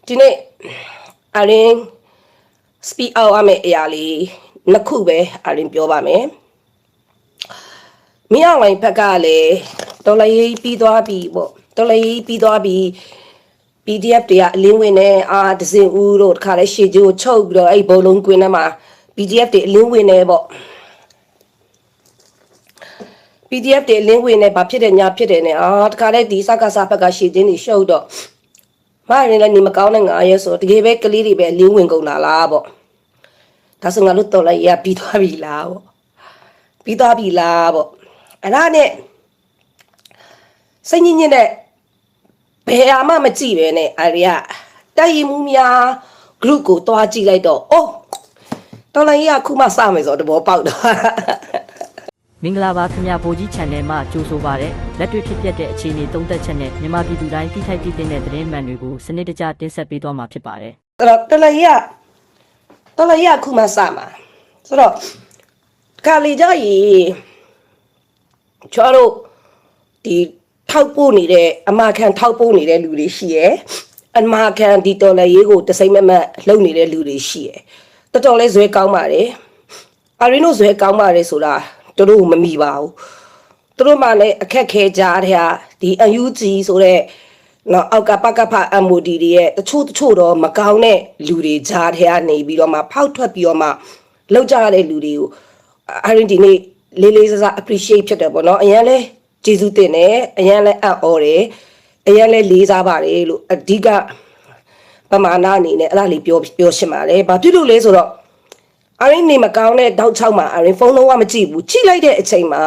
ဒီနေ့အရင် speak out အမေအရာလေးနှစ်ခုပဲအရင်ပြောပါမယ်မင်းအောင်လိုင်းဘက်ကလည်းတော်လေးပြီးသွားပြီပေါ့တော်လေးပြီးသွားပြီ PDF တွေကအလင်းဝင်နေဒဇင်ဦးတို့တခါလဲရှေ့ကျိုးချုပ်ပြီးတော့အဲ့ဘုံလုံးကွင်းထဲမှာ PDF တွေအလင်းဝင်နေပေါ့ PDF တွေအလင်းဝင်နေဘာဖြစ်တယ်ညာဖြစ်တယ်နဲ့တခါလဲဒီစကားစားဘက်ကရှေ့ချင်းတွေရှုပ်တော့မရင်းလည်းနေမကောင်းတဲ့ငါရဲဆိုတကယ်ပဲကလေးတွေပဲအလင်းဝင်ကုန်လာလားပေါ့ဒါဆိုငါတို့တော်လိုက်ရပြီးသွားပြီလားပေါ့ပြီးသွားပြီလားပေါ့အဲ့ဒါနဲ့စိတ်ညစ်ညစ်တဲ့ဘယ်အမှမကြည့်ပဲနဲ့အရိယတိုက်ရင်မှုများ group ကိုတွားကြည့်လိုက်တော့အိုးတော်လိုက်ရခုမှစမယ်ဆိုတော့တဘောပေါက်တော့မင်္ဂလာပါခင်ဗျာဗိုလ်ကြီး channel မှာကြိုဆိုပါရစေလက်တွေ့ဖြစ်ပျက်တဲ့အခြေအနေသုံးသပ်ချက်နဲ့မြန်မာပြည်သူတိုင်းထိထိုက်တည်တဲ့သတင်းမှန်တွေကိုစနစ်တကျတင်ဆက်ပေးသွားမှာဖြစ်ပါတယ်အဲ့တော့တော်လိုက်ရခုမှစမှာဆိုတော့ခါလီကြကြီးချောတို့ဒီထောက်ပို့နေတဲ့အမခံထောက်ပို့နေတဲ့လူတွေရှိရယ်အမခံဒီတော်လည်းရေးကိုတစိမ့်မမတ်လှုပ်နေတဲ့လူတွေရှိရယ်တော်တော်လေးဇွဲကောင်းပါတယ်အရင်တို့ဇွဲကောင်းပါတယ်ဆိုတာတို့မမိပါဘူးတို့မှလည်းအခက်ခဲကြတဲ့ဟာဒီ UNG ဆိုတဲ့နော်အောက်ကပကဖ MOD တွေရဲ့တချို့တော့မကောင်းတဲ့လူတွေကြားထဲကနေပြီးတော့မှဖောက်ထွက်ပြီးတော့မှလောက်ကြတဲ့လူတွေကိုအရင်ဒီနေ့လေးစား appreciate ဖြစ်တယ်ပေါ့နော်အရင်လဲကျေးဇူးတင်တယ်အရင်လဲအံ့ဩတယ်အရင်လဲလေးစားပါတယ်လို့အဓိကပမာဏအနေနဲ့အဲ့ဒါလေးပြောရှင်းပါတယ်ဘာဖြစ်လို့လဲဆိုတော့အရင်နေမကောင်းတဲ့တောက်ချောက်မှာအရင်ဖုန်းလုံးဝမကြည့်ဘူးချိလိုက်တဲ့အချိန်မှာ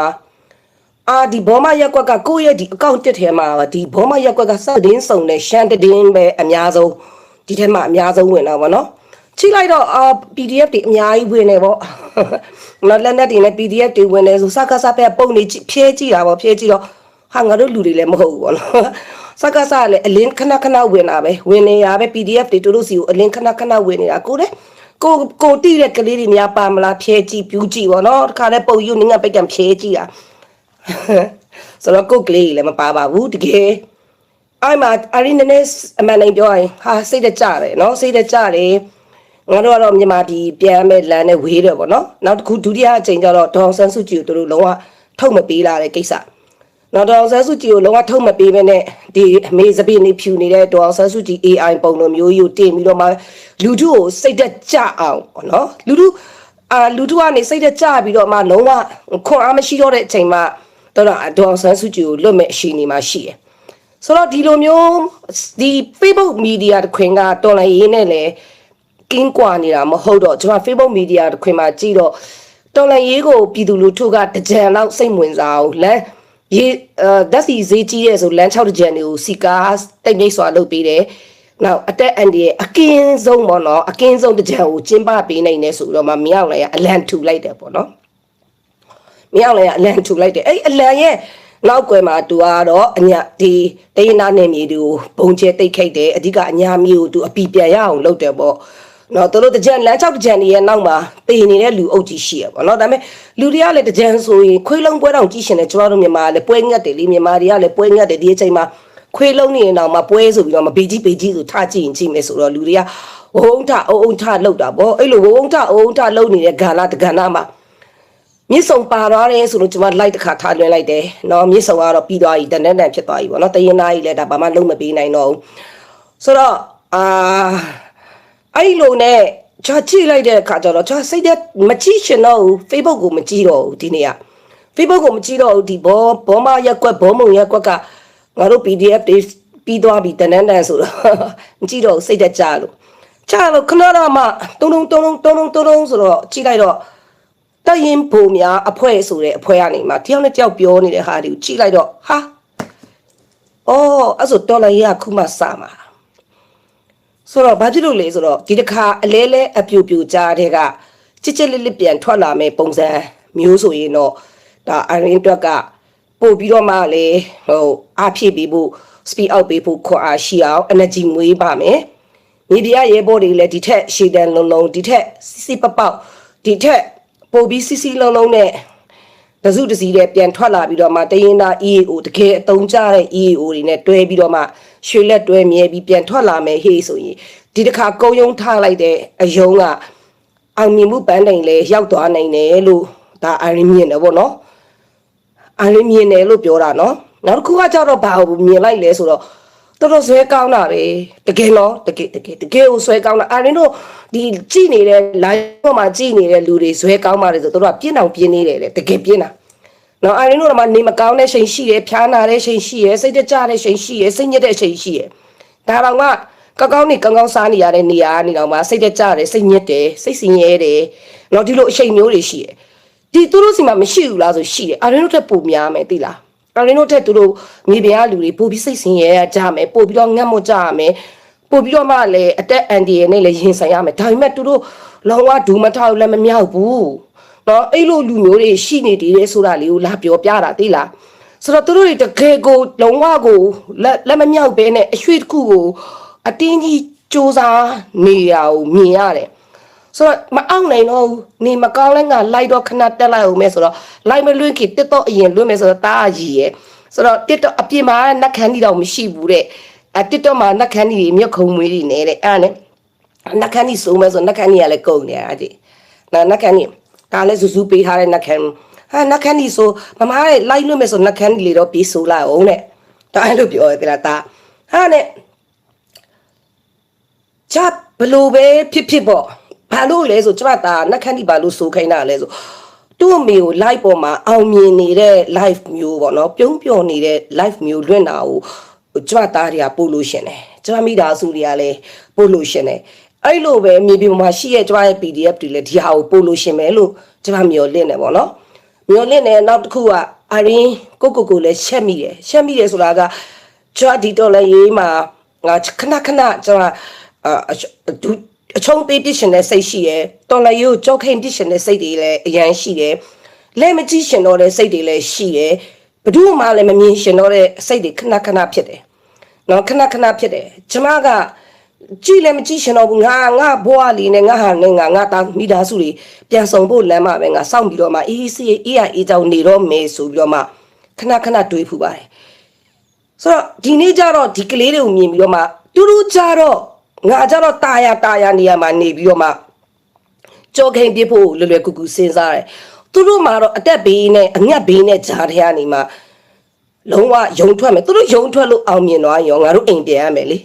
ဒီဘောမရက်ကွက်ကကိုယ့်ရဲ့ဒီအကောင့်တစ်ထဲမှာဒီဘောမရက်ကွက်ကစတင်းစုံနဲ့ရှမ်းတင်းပဲအများဆုံးဒီထဲမှာအများဆုံးဝင်တော့ဗောနော်ချိလိုက်တော့PDF တွေအများကြီးဝင်နေဗောနော်လက်နဲ့တွေနဲ့ PDF တွေဝင်နေဆိုစကားစားပဲပုံနေဖြဲကြည့်တာဗောဖြဲကြည့်တော့ဟာငါတို့လူတွေလည်းမဟုတ်ဘူးဗောနော်စကားစားလည်းအလင်းခဏဝင်တာပဲဝင်နေရပဲ PDF တွေတို့စီကိုအလင်းခဏဝင်နေတာကိုလေကိုတိတဲ့ကလေးတွေများပါမလားဖြဲကြည့်ပြူးကြည့်ဗောနော်တခါလဲပုံယူနေငါပိတ်ကံဖြဲကြည့်တာဆိုတော့ကိုကလေးလည်းမပါပါဘူးတကယ်အဲ့မှာအရင်နဲ့အမှန်တိုင်းပြောရင်ဟာစိတ်တကြတယ်နော်စိတ်တကြတယ်ငါတို့ကတော့မြန်မာပြည်ပြန်မဲ့လမ်းနဲ့ဝေးတယ်ပေါ့နော်နောက်တစ်ခုဒုတိယအချိန်ကျတော့ဒေါအောင်ဆန်းစုကြည်ကိုတို့လုံးဝထုတ်မပေးလာတဲ့ကိစ္စနောက်ဒေါအောင်ဆန်းစုကြည်ကိုလုံးဝထုတ်မပေးဘဲနဲ့ဒီအမေစပင်းနေဖြူနေတဲ့ဒေါအောင်ဆန်းစုကြည် AI ပုံလိုမျိုးကြီးကိုတင်ပြီးတော့မှလူထုကိုစိတ်တကြအောင်ပေါ့နော်လူထုကနေစိတ်တကြပြီးတော့မှလုံးဝခွန်အားမရှိတော့တဲ့အချိန်မှာတော့ဒေါအောင်ဆန်းစုကြည်ကိုလွတ်မဲ့အရှိနေမှာရှိတယ်ဆိုတော့ဒီလိုမျိုးဒီ Facebook media တခွင်ကတော်လိုင်းရေးနဲ့လေကင်းကွာနေတာမဟုတ်တော့ကျွန်မ Facebook media တခွင်မှာကြည့်တော့တော်လိုင်းရေးကိုပြည်သူလူထုကတကြံလောက်စိတ်ဝင်စားအောင်လမ်းရေးဓာတ်စီဈေးကြီးရဲဆိုလမ်း6တကြံတွေကိုစီကားတိတ်ငိတ်စွာလုပ်ပေးတယ်နောက်အတက်အန်ဒီရဲ့အကင်းဆုံးပေါ့နော်အကင်းဆုံးတကြံကိုကျင်းပပေးနိုင်နေဆိုတော့မှမြောက်လိုက်ရအလံထူလိုက်တယ်ပေါ့နော်မြောက်လိုက်ရအလံထူလိုက်တယ်အဲ့အလံရဲ့နောက်ကွယ်မှာသူကတော့အညာဒီတေးနာနေမြေတွေကိုဘုံကျဲတိတ်ခိတ်တယ်အဓိကအညာမျိုးကိုသူအပီပြန်ရအောင်လုပ်တယ်ပေါ့နော်တို့တကြံလမ်း6တကြံတွေရဲ့နောက်မှာပေနေတဲ့လူအုပ်ကြီးရှိရပေါ့နော်ဒါပေမဲ့လူတွေကလည်းတကြံဆိုရင်ခွေးလုံးပွဲတောင်ကြည့်ရှင်တယ်ကျွန်တော်တို့မြန်မာလည်းပွဲငတ်တယ်လေမြန်မာတွေကလည်းပွဲငတ်တယ်ဒီအချိန်မှာခွေးလုံးနေရင်တော့မပွဲဆိုပြီးတော့မပေကြီးဆိုထားကြည့်ရင်ကြည့်မယ်ဆိုတော့လူတွေကဝုန်းထအုံထလောက်တာပေါ့အဲ့လိုဝုန်းထလောက်နေတဲ့ဂါလာတဂါနာမှာမြစ်ဆုံပါသွားတယ်ဆိုလို့ကျွန်မလိုက်တစ်ခါထားလွှဲလိုက်တယ်နော်မြစ်ဆုံကတော့ပြီးသွားပြီတန်ဖြစ်သွားပြီပေါ့နော်တရင်သားကြီးလည်းဒါဘာမှလုံးမပေးနိုင်တော့ဘူးဆိုတော့အဲ့လိုနဲ့ကျွန်တော်ကြည့်လိုက်တဲ့အခါကျတော့ကျွန်တော်စိတ်ထဲမကြည့်ရှင်တော့ဘူး Facebook ကိုမကြည့်တော့ဘူးဒီနေ့က Facebook ကိုမကြည့်တော့ဘူးဒီဘောမရက်ကွက်ဘောမုံရက်ကွက်ကငါတို့ PDF တွေပြီးသွားပြီတန်ဆိုတော့မကြည့်တော့စိတ်သက်ကြလို့ခဏတော့မှတုံးဆိုတော့ကြည့်လိုက်တော့တရင်ပုံများအဖွဲ့ဆိုတဲ့အဖွဲ့ကနေမှတယောက်နဲ့တယောက်ပြောနေတဲ့ဟာတွေကိုကြည့်လိုက်တော့ဟာအဲ့ဆိုတော်လိုက်ရခုမှစမှာဆိုတော့ဘာဖြစ်လို့လဲဆိုတော့ဒီတစ်ခါအလဲအပြူကြားတဲ့ကချစ်လေးပြန်ထွက်လာမဲ့ပုံစံမျိုးဆိုရင်တော့ဒါအရင်အတွက်ကပို့ပြီးတော့မှလေအားဖြည့်ပေးဖို့ speed out ပေးဖို့ခွန်အားရှိအောင် energy မွေးပါမယ်မြေပြရဲဘော်တွေလည်းဒီထက်ရှည်တန်လုံးဒီထက်စီပပေါက်ဒီထက်ပို့ပြီးစီလုံးနဲ့တစုတစည်းတဲ့ပြန်ထွက်လာပြီးတော့မှတရင်သား EAO တကယ်အတုံးကြတဲ့ EAO တွေနဲ့တွဲပြီးတော့မှ ရွှေလက်တွဲမြဲပြီးပြန်ထွက်လာမယ်ဟေးဆိုရင်ဒီတစ်ခါကုန်းယုံထားလိုက်တဲ့အယုံကအောင်မြင်မှုပန်းတိုင်လဲရောက်သွားနိုင်တယ်လို့ဒါအရင်မြင်တယ်ပေါ့နော်အရင်မြင်တယ်လို့ပြောတာနော်နောက်တစ်ခုကကြတော့ဘာကိုမြင်လိုက်လဲဆိုတော့တော်ဇွဲကောင်းတာပဲတကယ်နော်တကယ်ကိုဇွဲကောင်းတာအရင်တို့ဒီကြည်နေတဲ့ live ပေါ်မှာကြည်နေတဲ့လူတွေဇွဲကောင်းပါတယ်ဆိုတော့ပြင်းအောင်ပြင်းနေတယ်လေတကယ်ပြင်းတာနော်အရင်တို့ကမှနေမကောင်းတဲ့ချိန်ရှိတယ်ဖြားနာတဲ့ချိန်ရှိတယ်စိတ်တကြတဲ့ချိန်ရှိတယ်စိတ်ညစ်တဲ့ချိန်ရှိတယ်ဒါတော့ကကောင်းကောင်းစားနေရတဲ့နေရာနေတော့မှစိတ်တကြတယ်စိတ်ညစ်တယ်စိတ်ဆင်းရဲတယ်နော်ဒီလိုအချိန်မျိုးတွေရှိတယ်ဒီသူတို့စီမှာမရှိဘူးလားဆိုရှိတယ်အရင်တို့ထက်ပိုများမယ်သိလားအရင်တို့ထက်သူတို့မြေပြင်ကလူတွေပို့ပြီးစိတ်ဆင်းရဲကြမယ်ပို့ပြီးတော့ငတ်မွတ်ကြရမယ်ပို့ပြီးတော့မှလည်းအတက်အန်ဒီရဲ့နဲ့လည်းရင်ဆိုင်ရမယ်ဒါပေမဲ့သူတို့လောကဒူမထောက်လည်းမမြောက်ဘူးနော်အဲ့လိုလူမျိုးတွေရှိနေတယ်ဆိုတာလေးကိုလာပြောပြတာသိလားဆိုတော့သူတို့တွေတကယ်ကိုလုံးဝကိုလက်မမြောက်ပဲနဲ့အရွှေ့တစ်ခုကိုအတင်းကြီးစူးစမ်းနေရအောင်မြင်ရတယ်ဆိုတော့မအောင်နိုင်တော့နေမကောင်းလဲငါလိုက်တော့ခဏတက်လိုက်အောင်မဲဆိုတော့လိုက်မလွင့်ခင်တက်တော့အရင်လွင့်မဲဆိုတော့တားကြီးရဲ့ဆိုတော့တက်တော့အပြင်မှာနက်ခမ်းကြီးတော့မရှိဘူးတဲ့တက်တော့မှာနက်ခမ်းကြီးမြက်ခုံမွေးတွေနေတဲ့အဲ့နဲ့နက်ခမ်းကြီးစုံမဲဆိုနက်ခမ်းကြီးကလည်းကုန်နေအဲ့ဒီနက်ခမ်းကြီးဒါလည်းစူးစူးပေးထားတဲ့နက်ခမ်းနက်ခမ်းကြီးဆိုမမရဲ့လိုက်လွင့်မဲဆိုနက်ခမ်းကြီးလေတော့ပြေးဆိုလိုက်အောင်တဲ့ဒါအဲ့လိုပြောရတယ်တာဟာနဲ့ချပ်ဘလို့ပဲဖြစ်ပေါ့ဘာလို့လဲဆိုကျမတာနက်ခမ်းဒီဘာလို့ဆိုခိုင်းတာလဲဆိုသူ့အမေကို live ပေါ်မှာအောင်မြင်နေတဲ့ live မျိုးပေါ့နော်ပြုံးပျော်နေတဲ့ live မျိုးလွင့်တာကိုကျမသားတွေကပို့လို့ရှင်တယ်ကျမမိသားစုတွေကလည်းပို့လို့ရှင်တယ်အဲ့လိုပဲမြေပြင်မှာရှိရဲ့ကျမရဲ့ PDF တွေလည်းဒီဟာကိုပို့လို့ရှင်မယ်လို့ကျမမျှော်လင့်တယ်ပေါ့နော်မျှော်လင့်တယ်နောက်တစ်ခုကအရင်ကိုလည်းရှက်မိတယ်ဆိုတာကကျမဒီတော့လည်းရေးမှာခဏကျမအချုံးပေးပြရှင်တဲ့စိတ်ရှိရယ်တော်လည်းရိုးကြောက်ခိန်ပြရှင်တဲ့စိတ်တွေလည်းအရန်ရှိတယ်လက်မကြည့်ရှင်တော့တဲ့စိတ်တွေလည်းရှိတယ်ဘယ်သူမှလည်းမမြင်ရှင်တော့တဲ့စိတ်တွေခဏဖြစ်တယ်နော်ခဏဖြစ်တယ်ကျမကကြည့်လည်းမကြည့်ရှင်တော့ဘူးငါဘွားလေးနဲ့ငါဟာနဲ့ငါတာမိသားစုတွေပြန်ဆောင်ဖို့လမ်းမှာပဲငါစောင့်ပြီးတော့မှအေးကြောင်နေတော့မယ်ဆိုပြီးတော့မှခဏတွေးဖူးပါတယ်ဆိုတော့ဒီနေ့ကျတော့ဒီကလေးတွေကိုမြင်ပြီးတော့မှတူကြတော့ငါကြတော့တာယာနေရာမှာနေပြီးတော့မှကြောခိန်ပြဖို့လွယ်ကူစဉ်းစားတယ်သူတို့မှာတော့အသက်ဘေးနဲ့အငတ်ဘေးနဲ့ဂျာထဲကနေမှလုံးဝယုံထွက်မယ်သူတို့ယုံထွက်လို့အောင်မြင်သွားရောငါတို့အိမ်ပြန်ရမယ်လေ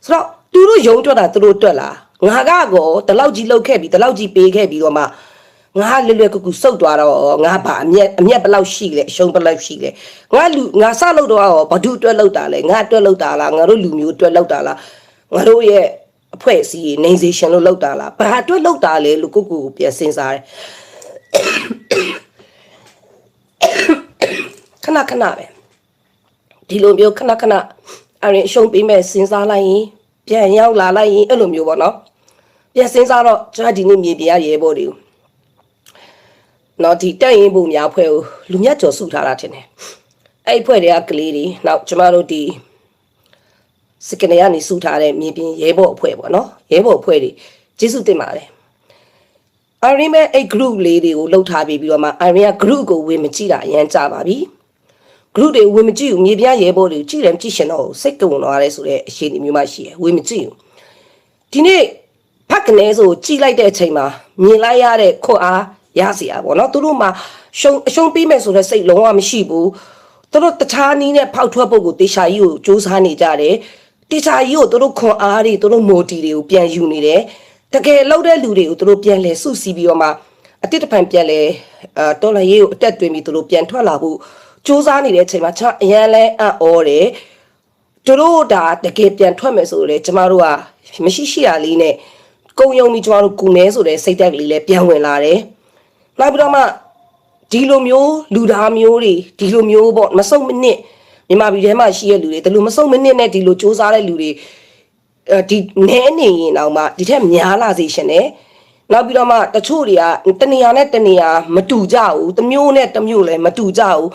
ဆိုတော့သူတို့ယုံထွက်တာသူတို့တွက်လားငါကောတလောက်ကြီးလှုပ်ခဲ့ပြီးတလောက်ကြီးပေးခဲ့ပြီးတော့မှငါလွယ်ကူစုပ်သွားတော့ငါဘာအမျက်ဘယ်လောက်ရှိလဲအရှုံးဘယ်လောက်ရှိလဲငါစလုပ်တော့ဘာဒုတွက်လောက်တာလဲငါတွက်လောက်တာလားငါတို့လူမျိုးတွက်လောက်တာလားငါတို့ရဲ့အဖွဲ့အစည်းနေစေရှင်လို့လောက်တာလားဘာအတွက်လောက်တာလဲလို့ကိုပြန်စဉ်းစားတယ်ခဏပဲဒီလိုမျိုးခဏအရင်အရှုံးပေးမဲ့စဉ်းစားလိုက်ရင်ပြန်ရောက်လာလိုက်ရင်အဲ့လိုမျိုးပေါ့နော်ပြန်စဉ်းစားတော့ကျွန်တော်ဒီနေ့မြေပြရဲဘော်တွေကိုနော်ဒီတက်ရင်ပုံများဖွဲ့ကိုလူမြတ်ကျော်စုထားတာထင်တယ်အဲ့ဖွဲ့တွေကကလေးတွေနောက်ကျမတို့ဒီစကနေကနေစုထားတဲ့မြေပြင်ရဲဘော်အဖွဲ့ပေါ့နော်ရဲဘော်အဖွဲ့တွေကျေးဇူးတင်ပါတယ်အရင်မဲ့အဲ့ group လေးတွေကိုလှုပ်ထားပြီးတော့မှအရင်က group ကိုဝင်မကြည့်တာအရန်ကြပါပြီ group တွေဝင်မကြည့်ဘူးမြေပြရဲဘော်တွေကြည့်တယ်မကြည့်ရှင်တော့စိတ်ကုံသွားတယ်ဆိုတဲ့အရှိန်မျိုးမှရှိရယ်ဝင်မကြည့်ဘူးဒီနေ့ဖက်ကနေဆိုကြည့်လိုက်တဲ့အချိန်မှာမြင်လိုက်ရတဲ့ခွန်အားရစီရပေါ့နော်သူတို့မှာအရှုံးပေးမယ်ဆိုတဲ့စိတ်လုံးဝမရှိဘူးသူတို့တခြားနည်းနဲ့ဖောက်ထွက်ဖို့ကိုတေချာကြီးကိုစူးစမ်းနေကြတယ်တေချာကြီးကိုသူတို့ခွန်အားတွေသူတို့မိုတီတွေကိုပြန်ယူနေတယ်တကယ်လောက်တဲ့လူတွေကိုသူတို့ပြန်လဲစုစည်းပြီးတော့မှအတစ်တဖန်ပြန်လဲတော်လရေးကိုအတက်တွင်ပြီးသူတို့ပြန်ထွက်လာဖို့စူးစမ်းနေတဲ့အချိန်မှာကျွန်တော်အရန်လဲအံ့ဩတယ်သူတို့ဒါတကယ်ပြန်ထွက်မယ်ဆိုတော့လေကျမတို့ကမရှိရလေးနဲ့ကုံယုံပြီးကျမတို့ကူမဲဆိုတဲ့စိတ်ဓာတ်ကလေးလည်းပြန်ဝင်လာတယ်နောက်ပြီးတော့မှဒီလိုမျိုးလူသားမျိုးတွေဒီလိုမျိုးပေါ့မစုံမနစ်မြန်မာပြည်ထဲမှာရှိတဲ့လူတွေဒီလိုမစုံမနစ်နဲ့ဒီလိုစူးစမ်းတဲ့လူတွေဒီနဲနေရင်တော့မှဒီထက်များလာစေရှင်တယ်နောက်ပြီးတော့မှတချို့တွေကတနေရာနဲ့တနေရာမတူကြဘူးတစ်မျိုးနဲ့တစ်မျိုးလည်းမတူကြဘူး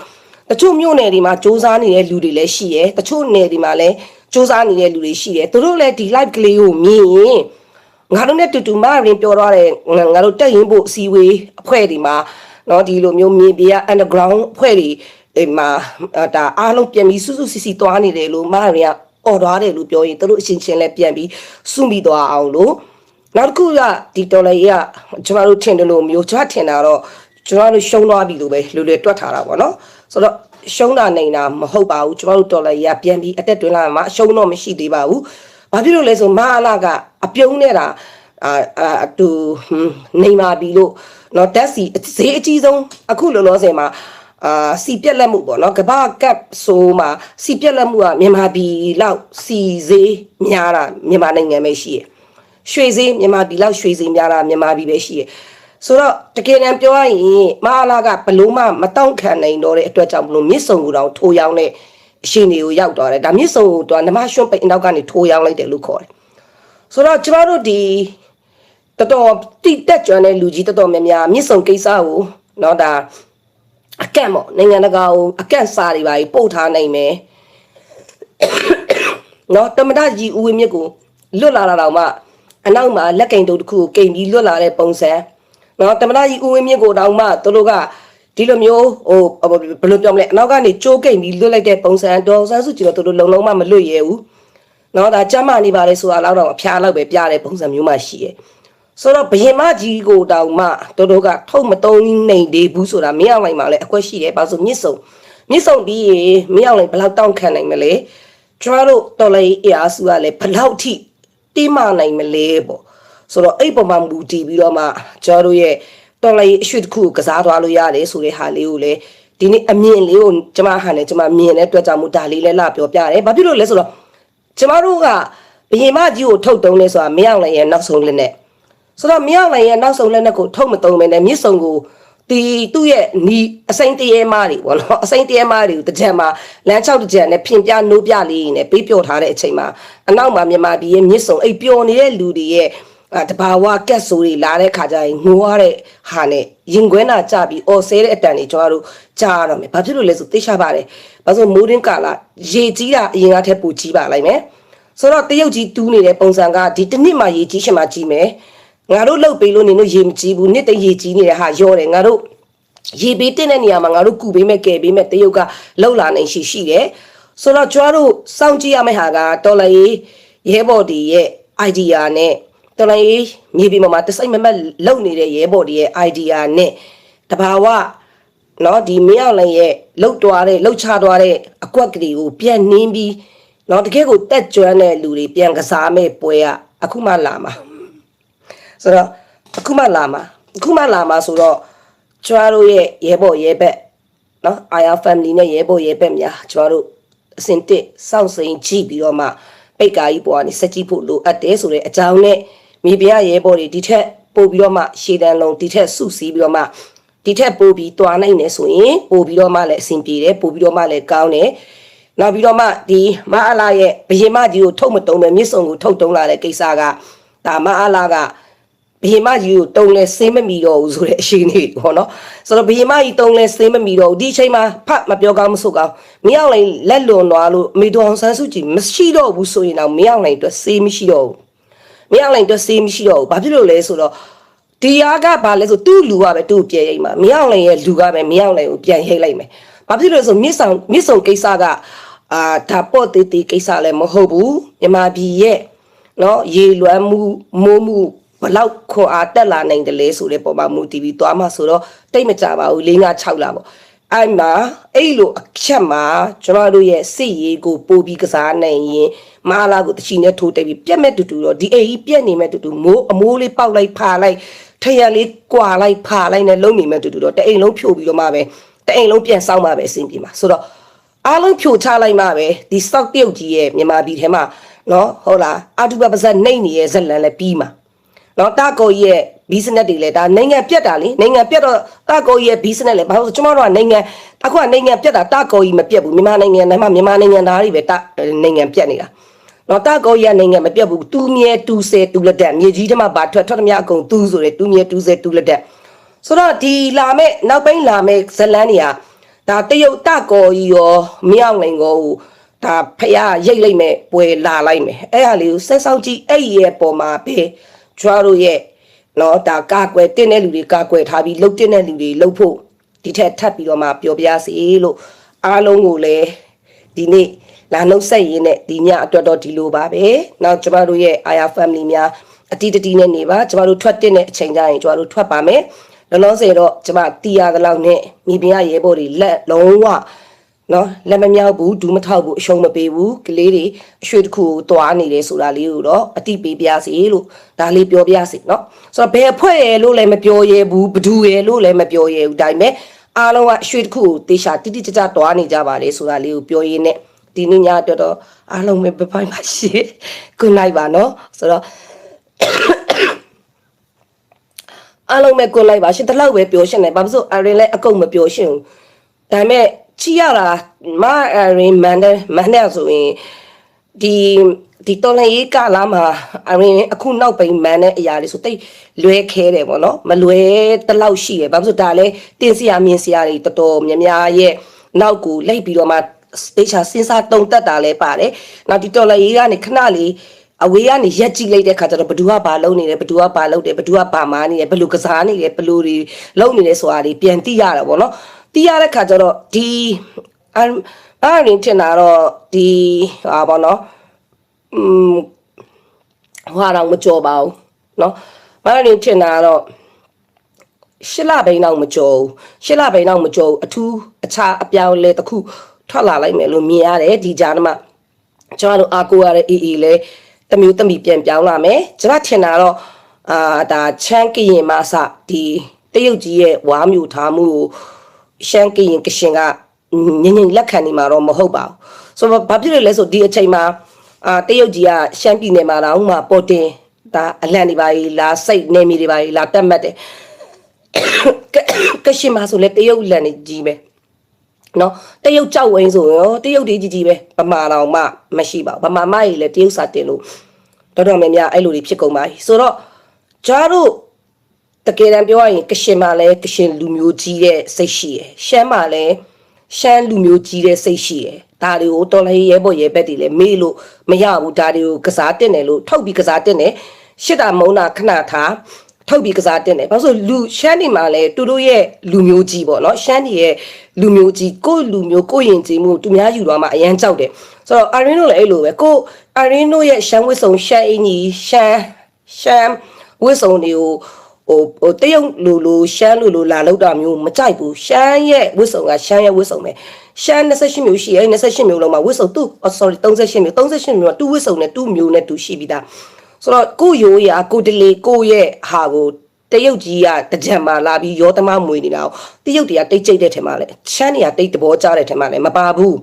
တချို့မျိုးနယ်တွေမှာစူးစမ်းနေတဲ့လူတွေလည်းရှိရယ်တချို့နယ်တွေမှာလည်းစူးစမ်းနေတဲ့လူတွေရှိတယ်သူတို့လည်းဒီ live ကလေးကိုမြင်ရင်ငါတို့နဲ့တူမရင်ပြောတော့တယ်ငါတို့တက်ရင်ဖို့အစည်းအဝေးအဖွဲ့တွေမှာနော်ဒီလိုမျိုးမြေပြ underground အဖွဲ့တွေမှာဒါအားလုံးပြန်ပြီးစုစုစီစီသွားနေတယ်လို့မရင်ကဩ ပေါ်သွားတယ်လို့ပြောရင်တို့အချင်းချင်းလည်းပြန်ပြီးစုမိသွားအောင်လို့နောက်တစ်ခုကဒီတော်လေးကကျမတို့ထင်တယ်လို့မျိုးကျွန်တော်ထင်တာတော့ကျွန်တော်တို့ရှုံးသွားပြီလို့ပဲလူတွေတွက်ထားတာပေါ့နော်ဆိုတော့ရှုံးတာနေတာမဟုတ်ပါဘူးကျွန်တော်တို့တော်လေးကပြန်ပြီးအတက်တွင်းလာမှာအရှုံးတော့မရှိသေးပါဘူးဘာဖြစ်လို့လဲဆိုမဟာလာကအပြုံးနေတာတူနေမာပြီလို့နော်တက်စီဈေးအကြီးဆုံးအခုလောလောဆယ်မှာစီပြက်လက်မှုပေါ့နော်ကဘာကပ်ဆိုမှာစီပြက်လက်မှုကမြန်မာပြည်လောက်စီဈေးများတာမြန်မာနိုင်ငံပဲရှိရယ်ရွှေဈေးမြန်မာပြည်လောက်ရွှေဈေးများတာမြန်မာပြည်ပဲရှိရယ်ဆိုတော့တကယ်တမ်းပြောရရင်မဟာလာကဘလို့မှမတောင့်ခံနိုင်တော့တဲ့အတွက်ကြောင့်မလို့မြစ်ဆုံကိုတောင်ထိုးရောင်းတဲ့အရှင်တွေကိုရောက်သွားတယ်ဒါမြစ်ဆုံကိုတော့နမရွှွန့်ပိတ်နောက်ကနေထိုးရောင်းလိုက်တယ်လို့ခေါ်တယ်ဆိုတော့ကျမတို့ဒီတော်တော်တိတက်ကြွတဲ့လူကြီးတော်တော်များများမြစ်ဆုံကိစ္စကိုနော်ဒါအကန့်ပေါ့နိုင်ငံတကာကိုအကန့်စားတွေပါပို့ထားနိုင်မယ်နော်တမဒကြီးဦးဝင်းမြစ်ကိုလွတ်လာတာတော့မှအနောက်မှာလက်ကင်တုပ်တစ်ခုကိုကိမ်ပြီးလွတ်လာတဲ့ပုံစံနော်တမဒကြီးဦးဝင်းမြစ်ကိုတောင်မှသူတို့ကဒီလိုမျိုးဟိုဘယ်လိုပြောမလဲအနောက်ကနေကြိုးကိမ်ပြီးလွတ်လိုက်တဲ့ပုံစံတော်ဆန်းစုကြည်တော့သူတို့လုံလုံးမလွတ်ရဲဘူးနော်ဒါကြမ်းမာနေပါလေဆိုတာတော့အဖျားလောက်ပဲပြတဲ့ပုံစံမျိုးမှရှိရဲ့ဆိုတော့ဘယင်မကြီးကိုတောင်မှတို့ကထုတ်မတုံးနိုင်သေးဘူးဆိုတာမရောက်နိုင်ပါလေအကွက်ရှိတယ်ဘာလို့မြစ်ဆုံပြီးမရောက်နိုင်ဘယ်လောက်တောင့်ခံနိုင်မလဲကျွန်တော်တို့တော်လေးအားစုကလည်းဘယ်လောက်ထိတိမနိုင်မလဲပေါ့ဆိုတော့အဲ့ပုံမှန်မူတည်ပြီးတော့မှကျွန်တော်တို့ရဲ့တော်လေးအရွှေတစ်ခုကစားသွားလို့ရတယ်ဆိုတဲ့ဟာလေးကိုလည်းဒီနေ့အမြင်လေးကိုကျမဟာနဲ့ကျမမြင်တဲ့အတွက်ကြောင့်မို့ဒါလေးလည်းလာပြောပြတယ်ဘာဖြစ်လို့လဲဆိုတော့ကျမတို့ကဘယင်မကြီးကိုထုတ်တုံးလဲဆိုတာမရောက်နိုင်ရဲ့နောက်ဆုံးလက်နဲ့ဆိုတော့မရောက်နိုင်ရဲ့နောက်ဆုံးလက်နဲ့ကိုထုတ်မတုံးပဲနဲ့မြစ်ဆုံကိုဒီသူ့ရဲ့နီအစိမ့်တရေမားတွေပေါ့နော်အစိမ့်တရေမားတွေကိုတစ်ချက်မှာလမ်း6တစ်ချက်နဲ့ဖြင်ပြနိုးပြလေးနဲ့ပေးပြော့ထားတဲ့အချိန်မှာအနောက်မှာမြန်မာပြည်ရဲ့မြစ်ဆုံအိပ်ပျော်နေတဲ့လူတွေရဲ့တဘာဝကက်ဆိုတွေလာတဲ့ခါကျရင်ငိုရတဲ့ဟာနဲ့ရင်ခွဲနာကြပြီးအော်ဆဲတဲ့အတန်တွေကျွန်တော်တို့ကြားရတော့မယ်ဘာဖြစ်လို့လဲဆိုသိချပါတယ်ဘာလို့မိုးရင်းကာလာရေကြီးတာအရင်ကထက်ပိုကြီးပါလိုက်မယ်ဆိုတော့တရုတ်ကြီးတူးနေတဲ့ပုံစံကဒီတစ်နှစ်မှရေကြီးရှင်မှကြီးမယ်ငါတို့လှုပ်ပေးလို့နေလို့ရေမကြီးဘူးနှစ်တည်းရေကြီးနေတဲ့ဟာရောတယ်ငါတို့ရေပေးတဲ့နေရာမှာငါတို့ကူပေးမဲ့ကဲပေးမဲ့တရုတ်ကလှုပ်လာနိုင်ရှိတယ်ဆိုတော့ကျွန်တော်တို့စောင့်ကြည့်ရမယ့်ဟာကတော်လရေးရဲဘော်ဒီရဲ့ idea နဲ့တော်လေးမြေပြင်ပေါ်မှာတစိုက်မမက်လုံနေတဲ့ရဲဘော်တွေရဲ့ idea နဲ့တဘာဝနော်ဒီမင်းအောင်လည်းရဲ့လှုပ်သွားတဲ့လှုပ်ချသွားတဲ့အကွက်ကလေးကိုပြန်နှင်းပြီးနော်တကယ်ကိုတက်ကြွတဲ့လူတွေပြန်ကစားမဲ့ပွဲကအခုမှလာမှာဆိုတော့အခုမှလာမှာဆိုတော့ကျွားတို့ရဲ့ရဲဘော်ရဲဘက်နော် IR family နဲ့ရဲဘော်ရဲဘက်များကျွားတို့အစင်တစ်စောင့်စိန်ကြည့်ပြီးတော့မှပိတ်ကာကြီးပေါ်ကနေစက်ကြည့်ဖို့လိုအပ်တယ်ဆိုတဲ့အကြောင်းနဲ့မြေပြရဲဘော်တွေဒီထက်ပို့ပြီးတော့မှရှေ့တန်းလုံးဒီထက်စုစည်းပြီးတော့မှဒီထက်ပို့ပြီးတွားနိုင်နေဆိုရင်ပို့ပြီးတော့မှလည်းအဆင်ပြေတယ်ပို့ပြီးတော့မှလည်းကောင်းတယ်နောက်ပြီးတော့မှဒီမအလာရဲ့ဘယင်မကြီးကိုထုတ်မတုံးပဲမြစ်ဆုံကိုထုတ်တုံးလာတဲ့ကိစ္စကဒါမအလာကဘယင်မကြီးကိုတုံးလဲစင်းမမီတော့ဘူးဆိုတဲ့အရှိန်နေပေါ့နော်ဆိုတော့ဘယင်မကြီးတုံးလဲစင်းမမီတော့ဘူးဒီအချိန်မှာဖတ်မပြောကောင်းမဆိုကောင်းမင်းအောင်လိုက်လက်လွန်သွားလို့အမေတော်ဆန်းစုကြည်မရှိတော့ဘူးဆိုရင်တော့မင်းအောင်လိုက်အတွက်စေးမရှိတော့ဘူးမင်းအောင်လိုက်အတွက်စေးမရှိတော့ဘူးဘာဖြစ်လို့လဲဆိုတော့ဒီအားကဘာလဲဆိုသူ့လူကပဲသူ့ပြန်ရိတ်မှာမင်းအောင်လိုက်ရဲ့လူကပဲမင်းအောင်လိုက်ကိုပြန်ရိတ်လိုက်မယ်ဘာဖြစ်လို့လဲဆိုမြစ်ဆုံကိစ္စကဒါပေါ့တေးတေးကိစ္စလည်းမဟုတ်ဘူးမြန်မာပြည်ရဲ့နော်ရေလွှမ်းမှုမိုးမှုဘလောက်ခွန်အားတက်လာနိုင်တယ်လဲဆိုတဲ့ပုံမှာမူတည်ပြီးသွားမှဆိုတော့တိတ်မကြပါဘူး၄၅6လာပေါ့အဲ့မှာအဲ့လိုအချက်မှာကျွန်တော်တို့ရဲ့စစ်ရေးကိုပို့ပြီးကစားနိုင်ရင်မဟာလာကိုတချီနဲ့ထိုးတက်ပြီးပြက်မဲ့တူတူတော့ဒီအိပြက်နေမဲ့တူတူမိုးအမိုးလေးပေါက်လိုက်ဖာလိုက်ထရံလေးကွာလိုက်ဖာလိုက်နဲ့လုံးနေမဲ့တူတူတော့တအိမ်လုံးဖြို့ပြီးတော့မှပဲတအိမ်လုံးပြန်ဆောက်မှပဲအဆင်ပြေမှာဆိုတော့အားလုံးဖြိုချလိုက်မှပဲဒီစောက်တရုတ်ကြီးရဲ့မြန်မာပြည်ထဲမှာနော်ဟုတ်လားအတူပါဇက်နှိမ့်နေရဲ့ဇက်လန်လည်းပြီးမှာနော်တာကိုကြီးရဲ့ business တွေလည်းဒါနိုင်ငံပြတ်တာလေနိုင်ငံပြတ်တော့တာကိုကြီးရဲ့ business လည်းဘာလို့ကျွန်တော်တို့ကနိုင်ငံအခုကနိုင်ငံပြတ်တာတာကိုကြီးမပြတ်ဘူးမြန်မာနိုင်ငံထဲမှာမြန်မာနိုင်ငံသားတွေပဲနိုင်ငံပြတ်နေတာနော်တာကိုကြီးကနိုင်ငံမပြတ်ဘူးတူမြဲတူဆယ်တူလက်တက်မြေကြီးထဲမှာဘာထွက်သမျှအကုန်တူဆိုတယ်တူမြဲတူဆယ်တူလက်တက်ဆိုတော့ဒီလာမဲ့နောက်ပိုင်းလာမဲ့ဇလန်းတွေကဒါတရုတ်တာကိုကြီးရောမြောက်နိုင်ကိုဒါဖះရိတ်လိုက်မဲ့ပွဲလာလိုက်မယ်အဲ့ဟာလေးကိုဆက်ဆောက်ကြည့်အဲ့ရဲ့ပေါ်မှာပဲကျွားတို့ရဲ့နော်ဒါကာကွယ်တင်းတဲ့လူတွေကာကွယ်ထားပြီးလှုပ်တင်းတဲ့လူတွေလှုပ်ဖို့ဒီထက်ထပ်ပြီးတော့မှပြောပြစီလို့အားလုံးကိုလည်းဒီနေ့ လာနှုတ်ဆက်ရင်းနဲ့ဒီညအတွက်တော့ဒီလိုပါပဲနောက်ကျမတို့ရဲ့ Aya family များအတီးတတီးနဲ့နေပါကျမတို့ထွက်တဲ့အချိန်ကျရင်ကျမတို့ထွက်ပါမယ်လောလောဆယ်တော့ကျမတီးရတဲ့လောက်နဲ့မြေပြင်ရဲဘော်တွေလက်လုံးဝနော်လက်မမြောက်ဘူးဒူးမထောက်ဘူးအရှုံးမပေးဘူးကလေးတွေအရွှေတစ်ခုကိုတွားနေတယ်ဆိုတာလေးကိုတော့အတိပေးပြစီလို့ဒါလေးပြောပြစီနော်ဆိုတော့ဘယ်အဖွဲ့ရဲလို့လည်းမပြောရဲဘူးဘဒူရဲလို့လည်းမပြောရဲဘူးဒါပေမဲ့အားလုံးကအရွှေတစ်ခုကိုတေချာတိတိကျကျတွားနေကြပါလေဆိုတာလေးကိုပြောရင်းနဲ့ဒီနေ့ညအတွက်တော့အားလုံးပဲဘိုင်းပါရှိခုနိုင်ပါနော်ဆိုတော့အားလုံးပဲကိုလိုက်ပါရှင်တလောက်ပဲပြောရှင်တယ်ဘာဖြစ်လို့အရင်လည်းအကုန်မပြောရှင်ဘူးဒါပေမဲ့ချီရတာမအရင်မန်တဲ့ဆိုရင်ဒီတော်လည်းရေးကလာမှာအရင်အခုနောက်ပိုင်းမန်တဲ့အရာလေးဆိုတိတ်လွဲခဲတယ်ပေါ့နော်မလွဲတလောက်ရှိတယ်ဘာဖြစ်လို့ဒါလဲတင်စရာမြင်စရာတွေတော်တော်များများရဲ့နောက်ကိုလိုက်ပြီးတော့မှတေချာစဉ်းစားတုံတက်တာလဲပါတယ်နောက်ဒီတော်လည်းရေးကနေခဏလေးအဝေးကနေရက်ကြည့်လိုက်တဲ့ခါကျတော့ဘသူကဘာလုပ်နေလဲဘသူကဘာလုပ်တယ်ဘသူကဘာမားနေလဲဘလူကစားနေလဲဘလူတွေလုပ်နေလဲဆိုတာတွေပြန်သိရတာပေါ့နော်သိရတဲ့ခါကျတော့ဒီအားရင်းထင်တာတော့ဒီဟာပေါ့နော်ဟွာတော့မကြော်ပါဘူးเนาะဘာလို့ထင်တာတော့ရှစ်လဘိန်းတော့မကြော်ဘူးရှစ်လဘိန်းတော့မကြော်ဘူးအထူးအခြားအပြောင်းလဲတစ်ခုထွက်လာလိုက်မယ်လို့မြင်ရတယ်ဒီကြားထဲမှာကျွန်တော်တို့အားကိုးရတဲ့အေးအေးလဲတမျိုးတမီပြန်ပြောင်းလာမယ်ကျွန်တော်ထင်တာတော့ဒါချမ်းကရင်မအစဒီတရုတ်ကြီးရဲ့ဝါမျိုးထားမှုကိုရှမ်းကရင်ကရှင်ကငင်ငင်လက်ခံနေမှာတော့မဟုတ်ပါဘူးဆိုတော့ဘာဖြစ်လို့လဲဆိုဒီအချိန်မှာတရုတ်ကြီးကရှမ်းပြည်နယ်မှာတော့မှပေါ်တင်ဒါအလန့်တွေပါလာစိတ်နေမိတွေပါလာတက်မှတ်တယ်ကရှင်မှာဆိုလဲတရုတ်လန့်နေကြီးပဲနော်တရုတ်ကြောက်ဝင်းဆိုရောတရုတ်တွေကြီးပဲဗမာတော်မှမရှိပါဘူးဗမာမကြီးလည်းတရုတ်စာတင်လို့တော်တော်များများအဲ့လိုတွေဖြစ်ကုန်ပါပြီဆိုတော့ကျားတို့တကယ်တမ်းပြောရရင်ကရှင်မှာလည်းကရှင်လူမျိုးကြီးတဲ့စိတ်ရှိရယ်ရှမ်းမှာလည်းရှမ်းလူမျိုးကြီးတဲ့စိတ်ရှိရယ်ဒါတွေကိုတော်လည်းရဲဘော်ရဲဘက်တွေလည်းမေးလို့မရဘူးဒါတွေကိုကစားတင်တယ်လို့ထုတ်ပြီးကစားတင်တယ်ရှစ်တာမုံတာခဏထားထုတ်ပြီးကစားတင်တယ်ဘာလို့လူရှမ်းနေမှာလဲသူတို့ရဲ့လူမျိုးကြီးပေါ့နော်ရှမ်းနေရဲ့လူမျိုးကြီးကိုလူမျိုးကိုယဉ်ကျေးမှုသူများယူတော့မှအရန်ကြောက်တယ်ဆိုတော့အာရင်းတို့လည်းအဲ့လိုပဲကိုအာရင်းတို့ရဲ့ရှမ်းဝစ်စုံရှမ်းအင်ကြီးရှမ်းဝစ်စုံတွေကိုဟိုတရုတ်လူရှမ်းလူလာလောက်တာမျိုးမကြိုက်ဘူးရှမ်းရဲ့ဝစ်စုံကရှမ်းရဲ့ဝစ်စုံပဲရှမ်း28မျိုးရှိရဲ့28မျိုးလုံးမှာဝစ်စုံသူ sorry 38မျိုးမျိုးတူဝစ်စုံနဲ့တူမျိုးနဲ့တူရှိပြီးသားဆိုတော့ကိုရိုးရာကိုတလေကိုရဲ့ဟာကိုတရုတ်ကြီးကတကြံမှာလာပြီးရောသမားမွေနေတာကိုတရုတ်တွေကတိတ်ကြိတ်တဲ့ထင်မှလဲရှမ်းတွေကတိတ်သဘောကျတဲ့ထင်မှလဲမပါဘူး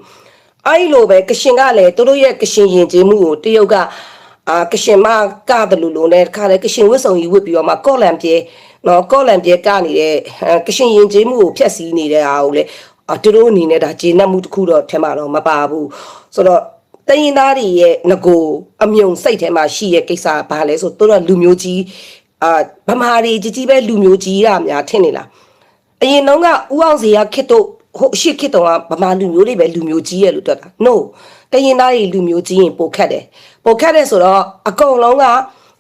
အဲ့လိုပဲကရှင်ကလည်းသူတို့ရဲ့ကရှင်ယဉ်ကျေးမှုကိုတရုတ်ကကရှင်မကတယ်လို့နဲ့ခါလေကရှင်ဝစ်စုံကြီးဝစ်ပြီးတော့မှကော့လန်ပြေနော်ကော့လန်ပြေကနေတဲ့ကရှင်ယဉ်ကျေးမှုကိုဖျက်ဆီးနေတဲ့အားကိုလေသူတို့အနေနဲ့ဒါဂျေနတ်မှုတစ်ခုတော့ထဲမှာတော့မပါဘူးဆိုတော့တရင်သားတွေရဲ့ငကိုအမြုံစိတ်ထဲမှာရှိရဲ့ကိစ္စဘာလဲဆိုတော့လူမျိုးကြီးဗမာတွေကြီးပဲလူမျိုးကြီးရများထင်နေလားအရင်တော့ကဦးအောင်စီကခစ်တို့ဟိုရှစ်ခစ်တော့ဗမာလူမျိုးတွေပဲလူမျိုးကြီးရဲ့လို့တွက်တာ no တရင်သားတွေလူမျိုးကြီးရင်ပိုခတ်တယ်ဆိုတော့အကုန်လုံးက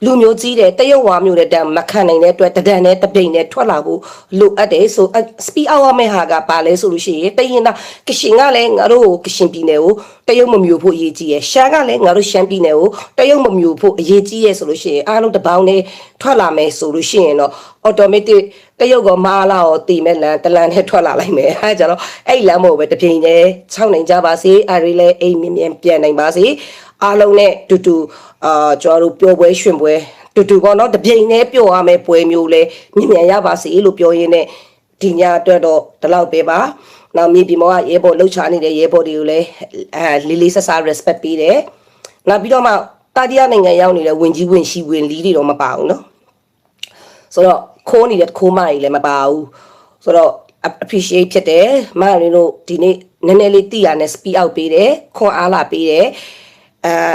လူမျိုးကြီးတယ်တရုတ်ဝါမျိုးတဲ့တန်မခံနိုင်တဲ့အတွက်တဒံနဲ့တပိန်နဲ့ထွက်လာဖို့လိုအပ်တယ်ဆို speed hour မဲ့ဟာကပါလဲဆိုလို့ရှိရင်တရင်သားကရှင်ကလည်းငါတို့ကရှင်ပြည်နယ်ကိုတရုတ်မမျိုးဖို့အရေးကြီးရယ်ရှမ်းကလည်းငါတို့ရှမ်းပြည်နယ်ကိုတရုတ်မမျိုးဖို့အရေးကြီးရယ်ဆိုလို့ရှိရင်အားလုံးတပေါင်းနဲ့ထွက်လာမယ်ဆိုလို့ရှိရင်တော့ automatic တရုတ်ကမာလာကိုတည်မဲ့လန်တလန်နဲ့ထွက်လာလိုက်မယ်အဲကြတော့အဲ့လမ်းမို့ပဲတပြိန်နဲ့6နိုင်ကြပါစေအားရလဲအိမ်မြင်ပြန်နိုင်ပါစေအားလုံးနဲ့တူတူကျွန်တော်တို့ပျော်ပွဲရွှင်ပွဲတူပေါ့နော်တပြိန်နဲ့ပျော်ရမယ်ပွဲမျိုးလဲမြင်မြန်ရပါစေလို့ပြောရင်းနဲ့ဒီညအတွက်တော့ဒီလောက်ပဲပါနောက်မြေပြင်ပေါ်ကရဲဘော်လှုပ်ရှားနေတဲ့ရဲဘော်တွေကိုလည်းလေးလေးဆဆ respect ပေးတယ်နောက်ပြီးတော့မှတာတီးယားနိုင်ငံရောက်နေတဲ့ဝင်ကြီးဝင်ရှိဝင်လီတွေတော့မပါဘူးနော်ဆိုတော့ခိုးနေတဲ့ခိုးမကြီးလည်းမပါဘူးဆိုတော့ appreciate ဖြစ်တယ်မရင်းတို့ဒီနေ့နည်းနည်းလေးတိရနဲ့ speed out ပေးတယ်ခွန်အားလာပေးတယ်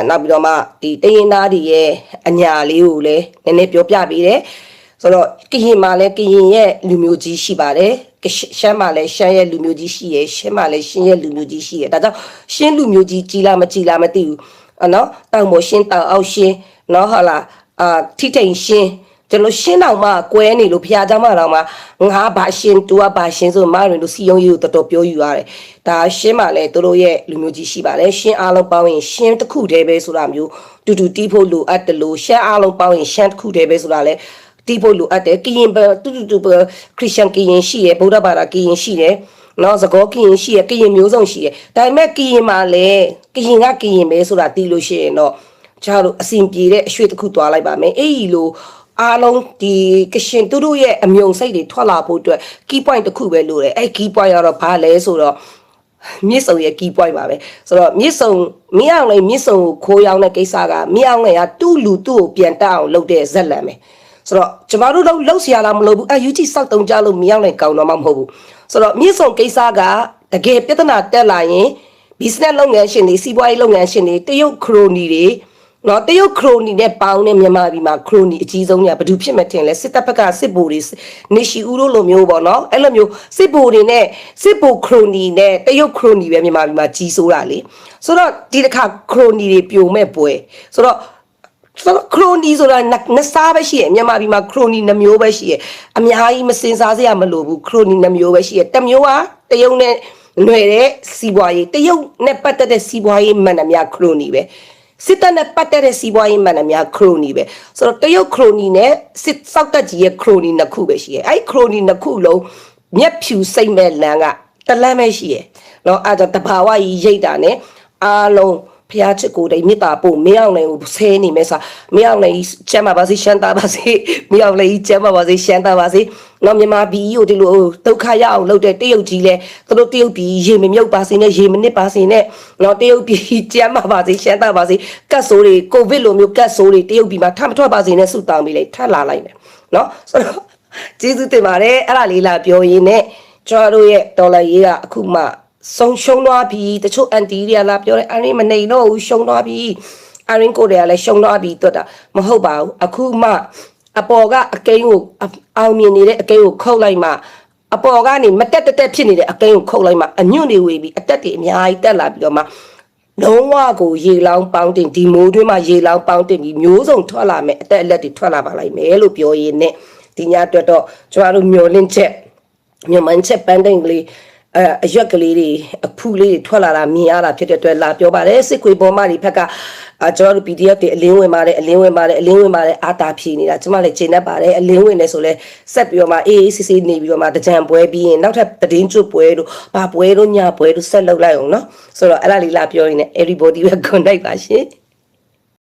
နောက်ပြီးတော့မှဒီတရင်သားတွေရဲ့အညာလေးကိုလည်းနည်းနည်းပြောပြပေးတယ်ဆိုတော့ကရင်မှာလည်းကရင်ရဲ့လူမျိုးကြီးရှိပါတယ်ရှမ်းမှာလည်းရှမ်းရဲ့လူမျိုးကြီးရှိရယ်ရှင်းမှာလည်းရှင်းရဲ့လူမျိုးကြီးရှိရယ်ဒါကြောင့်ရှင်းလူမျိုးကြီးကြီးလားမကြီးလားမသိဘူးနော်တောင်ပေါ်ရှင်းတောင်အောက်ရှင်းနော်ဟုတ်လားထိထိန်ရှင်း ကျွန်တော်ရှင်းတော့မှကွဲနေလို့ဖျားเจ้าမတော်မှာငါဘာရှင်းတူကဘာရှင်းဆိုမရင်တို့စီယုံကြီးကိုတော်တော်ပြောယူရတယ်ဒါရှင်းမှလည်းတို့ရဲ့လူမျိုးကြီးရှိပါတယ်ရှင်းအားလုံးပေါင်းရင်ရှင်းတစ်ခုတည်းပဲဆိုတာမျိုးတူတူတီးဖို့လိုအပ်တယ်လို့ရှမ်းအားလုံးပေါင်းရင်ရှမ်းတစ်ခုတည်းပဲဆိုတာလည်းတီးဖို့လိုအပ်တယ်ကရင်တူခရစ်ယာန်ကရင်ရှိရဗုဒ္ဓဘာသာကရင်ရှိတယ်နော်သကောကရင်ရှိရကရင်မျိုးစုံရှိရဒါပေမဲ့ကရင်မှာလည်းကရင်ကကရင်ပဲဆိုတာတီးလို့ရှိရင်တော့ကျတို့အစဉ်ပြေတဲ့အရွှေ့တစ်ခုသွားလိုက်ပါမယ်အေးလိုအားလုံးဒီကရှင်သူတို့ရဲ့အမြုံစိတ်တွေထွက်လာဖို့အတွက် key point တစ်ခုပဲလို့တယ်အဲ့ key point ကတော့ဘာလဲဆိုတော့မြစ်စုံရဲ့ key point ပါပဲဆိုတော့မြစ်စုံမင်းအောင်လည်းမြစ်စုံကိုခိုးရောင်းတဲ့ကိစ္စကမင်းအောင်လည်းကသူ့လူသူ့ကိုပြန်တက်အောင်လုပ်တဲ့ဇက်လန်ပဲဆိုတော့ကျမတို့လှုပ်ရှားလာမလို့ဘူးUG စောက်တုံကြလို့မင်းအောင်လည်းကောင်းတော့မှမဟုတ်ဘူးဆိုတော့မြစ်စုံကိစ္စကတကယ်ပြဿနာတက်လာရင် business လုပ်ငန်းရှင်တွေစီးပွားရေးလုပ်ငန်းရှင်တွေတရုတ်ခရိုနီတွေနော်တရုတ်ခရိုနီနဲ့ပေါင်းနဲ့မြန်မာပြည်မှာခရိုနီအကြီးဆုံးညာဘယ်သူဖြစ်မှထင်လဲစစ်တပ်ဘက်ကစစ်ဗိုလ်တွေနေရှိဦးတို့လိုမျိုးပေါ့နော်အဲ့လိုမျိုးစစ်ဗိုလ်တွေနဲ့စစ်ဗိုလ်ခရိုနီနဲ့တရုတ်ခရိုနီပဲမြန်မာပြည်မှာကြီးစိုးတာလေဆိုတော့ဒီတစ်ခါခရိုနီတွေပြိုမဲ့ပွဲဆိုတော့ခရိုနီဆိုတာနှစ်စားပဲရှိရမြန်မာပြည်မှာခရိုနီနှမျိုးပဲရှိရအများကြီးမစင်စားစရာမလိုဘူးခရိုနီနှမျိုးပဲရှိရတစ်မျိုးကတရုတ်နဲ့ຫນွယ်တဲ့စီးပွားရေးတရုတ်နဲ့ပတ်သက်တဲ့စီးပွားရေးမှန်တယ်များခရိုနီပဲစစ်တပ်နဲ့ပတ်သက်တဲ့စီးပွားရေးမှန်တယ်များခရိုနီပဲဆိုတော့တရုတ်ခရိုနီနဲ့စစ်စောက်တက်ကြီးရဲ့ခရိုနီနှစ်ခုပဲရှိရဲ့အဲ့ခရိုနီနှစ်ခုလုံးမျက်ဖြူစိတ်မဲ့လမ်းကတလမ်းပဲရှိရဲ့နော်အဲ့ဒါတဘာဝကြီးရိတ်တာနဲ့အားလုံးဖျားချစ်ကိုတိတ်မြစ်တာပို့မင်းအောင်လည်းဆဲနေမဲ့စားမင်းအောင်လည်းကျမ်းပါပါစေရှမ်းသားပါစေမင်းအောင်လည်းကျမ်းပါပါစေရှမ်းသားပါစေနော်မြန်မာပြည်ကိုဒီလိုဒုက္ခရအောင်လုပ်တဲ့တရုတ်ကြီးလဲသူတို့တရုတ်ပြည်ရေမမြုပ်ပါစေနဲ့ရေမနစ်ပါစေနဲ့နော်တရုတ်ပြည်ကျမ်းပါပါစေရှမ်းသားပါစေကတ်ဆိုးတွေကိုဗစ်လိုမျိုးကတ်ဆိုးတွေတရုတ်ပြည်မှာထမထွက်ပါစေနဲ့ဆုတောင်းပြီးလိုက်ထလာလိုက်မယ်နော်ဆိုတော့ကျေးဇူးတင်ပါတယ်အဲ့ဒါလေးလာပြောရင်းနဲ့ကျွန်တော်တို့ရဲ့ဒေါ်လာရေးကအခုမှဆုံးရှုံးသွားပြီတချို့အန်တီတွေကလာပြောတယ်အရင်မနေတော့ဘူးရှုံးသွားပြီအရင်ကိုတွေကလည်းရှုံးသွားပြီတွတ်တာမဟုတ်ပါဘူးအခုမှအပေါ်ကအကိန်းကိုအောင်မြင်နေတဲ့အကိန်းကိုခုတ်လိုက်မှအပေါ်ကနေမတက်တက်ဖြစ်နေတဲ့အကိန်းကိုခုတ်လိုက်မှအညွန့်တွေဝေပြီးအတက်တွေအများကြီးတက်လာပြီးတော့မှလုံးဝကိုရေလောင်းပေါင်းတင်ဒီမိုးတွင်းမှာရေလောင်းပေါင်းတင်ပြီးမျိုးစုံထွက်လာမယ်အတက်အလက်တွေထွက်လာပါလိုက်မယ်လို့ပြောရင်းနဲ့ဒီညအတွက်တော့ကျွန်တော်တို့မျောလင့်ချက်မြန်မာချက်ပန်းတိန်ကလေးအရွက်ကလေးတွေအဖူလေးတွေထွက်လာတာမြင်ရတာဖြစ်တဲ့အတွက်လာပြောပါတယ်စစ်ခွေပေါ်မတွေဖက်ကကျွန်တော်တို့ PDF တွေအလင်းဝင်ပါတယ်အာတာဖြေနေတာကျွန်မလည်းချိန်တတ်ပါတယ်အလင်းဝင်နေဆိုလဲဆက်ပြီးတော့မှအေးအေးဆေးဆေးနေပြီးတော့မှတကြံပွဲပြီးရင်နောက်ထပ်တည်င်းကျွတ်ပွဲတို့ဘာပွဲတို့ညပွဲတို့ဆက်လုပ်လိုက်အောင်နော်ဆိုတော့အဲ့ဒါလေးလာပြောရင်းနဲ့ everybody ပဲ contact ပါရှင်